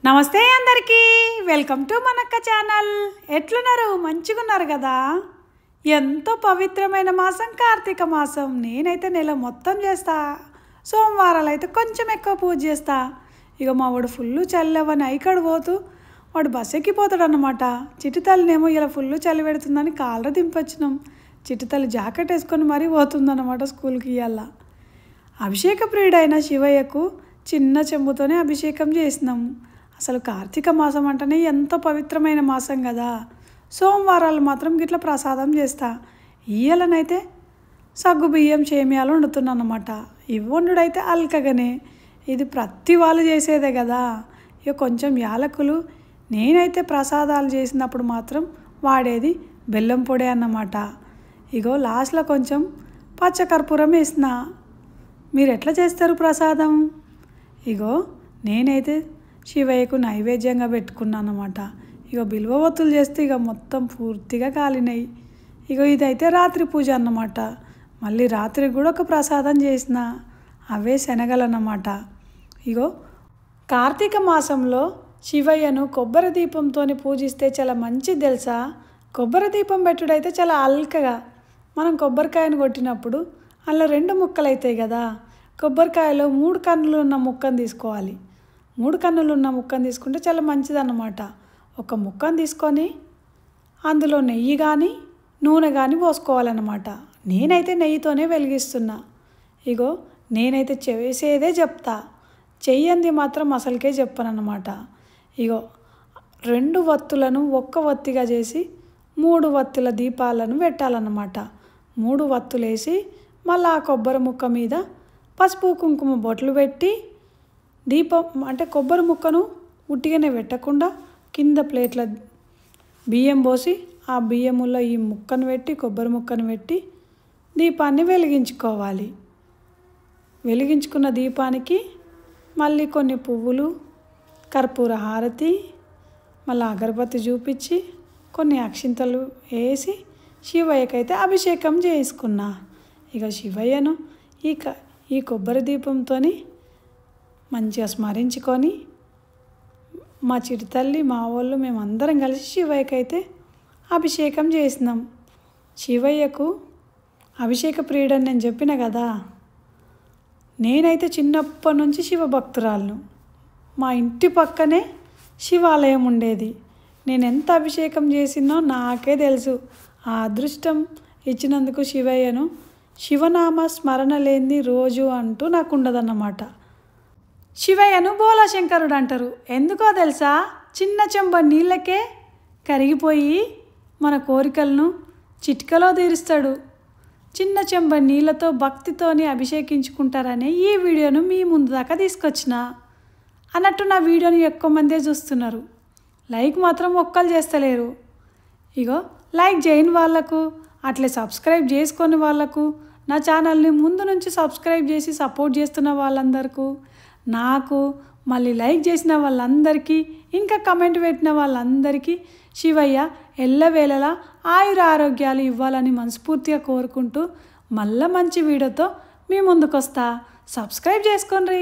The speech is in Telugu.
నమస్తే అందరికీ వెల్కమ్ టు మనక్క ఛానల్. ఎట్లున్నారు? మంచిగున్నారు కదా? ఎంతో పవిత్రమైన మాసం కార్తీక మాసం. నేనైతే నెల మొత్తం చేస్తా, సోమవారాలు అయితే కొంచెం ఎక్కువ పూజ చేస్తా. ఇక మా వాడు ఫుల్ చల్లవని ఐకడు పోతూ వాడు బస్ ఎక్కిపోతాడు అన్నమాట. చిటితల్లినేమో ఇలా ఫుల్ చలి పెడుతుందని కాలర దింపొచ్చినాం. చిటితల్లి జాకెట్ వేసుకొని మరీ పోతుందన్నమాట స్కూల్కి. ఇవాళ అభిషేక ప్రియుడైన శివయ్యకు చిన్న చెంబుతోనే అభిషేకం చేసినాము. అసలు కార్తీక మాసం అంటేనే ఎంతో పవిత్రమైన మాసం కదా. సోమవారాలు మాత్రం గిట్ల ప్రసాదం చేస్తా. ఇయ్యాలనైతే సగ్గు బియ్యం సేమియాలు వండుతున్నా అన్నమాట. ఇవి వండుడైతే అల్కగానే, ఇది ప్రతి వాళ్ళు చేసేదే కదా. ఇక కొంచెం యాలకులు, నేనైతే ప్రసాదాలు చేసినప్పుడు మాత్రం వాడేది బెల్లం పొడి అన్నమాట. ఇగో లాస్ట్లో కొంచెం పచ్చకర్పూరం వేసిన. మీరు ఎట్లా చేస్తారు ప్రసాదం? ఇగో నేనైతే శివయ్యకు నైవేద్యంగా పెట్టుకున్నాను అన్నమాట. ఇక బిల్వ ఒత్తులు చేస్తే ఇక మొత్తం పూర్తిగా కాలినాయి. ఇక ఇదైతే రాత్రి పూజ అన్నమాట. మళ్ళీ రాత్రి కూడా ఒక ప్రసాదం చేసిన, అవే శనగలు అన్నమాట. ఇగో కార్తీక మాసంలో శివయ్యను కొబ్బరి దీపంతో పూజిస్తే చాలా మంచిది తెలుసా. కొబ్బరి దీపం పెట్టుడైతే చాలా అల్కగా, మనం కొబ్బరికాయను కొట్టినప్పుడు అందులో 2 ముక్కలు అవుతాయి కదా. కొబ్బరికాయలో 3 కన్నులు ఉన్న ముక్కను తీసుకోవాలి. 3 కన్నులు ఉన్న ముక్కను తీసుకుంటే చాలా మంచిదన్నమాట. ఒక ముక్కను తీసుకొని అందులో నెయ్యి కానీ నూనె కానీ పోసుకోవాలన్నమాట. నేనైతే నెయ్యితోనే వెలిగిస్తున్నా. ఇగో నేనైతే చేసేదే చెప్తా, చెయ్యంది మాత్రం అసలుకే చెప్పనన్నమాట. ఇగో 2 వత్తులను ఒక్క వత్తిగా చేసి 3 వత్తుల దీపాలను పెట్టాలన్నమాట. 3 వత్తులు వేసి మళ్ళీ ఆ కొబ్బరి ముక్క మీద పసుపు కుంకుమ బొట్లు పెట్టి, దీపం అంటే కొబ్బరి ముక్కను ఉట్టిగానే పెట్టకుండా కింద ప్లేట్ల బియ్యం పోసి ఆ బియ్యములో ఈ ముక్కను పెట్టి, కొబ్బరి ముక్కను పెట్టి దీపాన్ని వెలిగించుకోవాలి. వెలిగించుకున్న దీపానికి మళ్ళీ కొన్ని పువ్వులు, కర్పూర హారతి, మళ్ళీ అగరబత్తి చూపించి కొన్ని అక్షింతలు వేసి శివయ్యకైతే అభిషేకం చేసుకున్నా. ఇక శివయ్యను ఈ కొబ్బరి దీపంతో మంచిగా స్మరించుకొని మా చిటితల్లి, మా వాళ్ళు, మేమందరం కలిసి శివయ్యకైతే అభిషేకం చేసినాం. శివయ్యకు అభిషేక ప్రియుడని నేను చెప్పిన కదా. నేనైతే చిన్నప్పటి నుంచి శివభక్తురాలను. మా ఇంటి పక్కనే శివాలయం ఉండేది. నేను ఎంత అభిషేకం చేసినో నాకే తెలుసు. ఆ అదృష్టం ఇచ్చినందుకు శివయ్యను శివనామ స్మరణ లేని రోజు అంటూ నాకు ఉండదన్నమాట. శివయ్యను బోలాశంకరుడు అంటారు. ఎందుకో తెలుసా? చిన్న చెంబ నీళ్ళకే కరిగిపోయి మన కోరికలను చిటికలో తీరుస్తాడు. చిన్న చెంబ నీళ్ళతో భక్తితోని అభిషేకించుకుంటారని ఈ వీడియోను మీ ముందు దాకా తీసుకొచ్చిన. అన్నట్టు నా వీడియోని ఎక్కువ మందే చూస్తున్నారు, లైక్ మాత్రం ఒక్కరు చేస్తలేరు. ఇగో లైక్ చేయని వాళ్ళకు, అట్లే సబ్స్క్రైబ్ చేసుకొని వాళ్ళకు, నా ఛానల్ని ముందు నుంచి సబ్స్క్రైబ్ చేసి సపోర్ట్ చేస్తున్న వాళ్ళందరికీ, నాకు మళ్ళీ లైక్ చేసిన వాళ్ళందరికీ, ఇంకా కమెంట్ పెట్టిన వాళ్ళందరికీ శివయ్య ఎల్లవేళలా ఆయుర ఆరోగ్యాలు ఇవ్వాలని మనస్ఫూర్తిగా కోరుకుంటూ మళ్ళీ మంచి వీడియోతో మీ ముందుకు వస్తా. సబ్స్క్రైబ్ చేసుకోండి.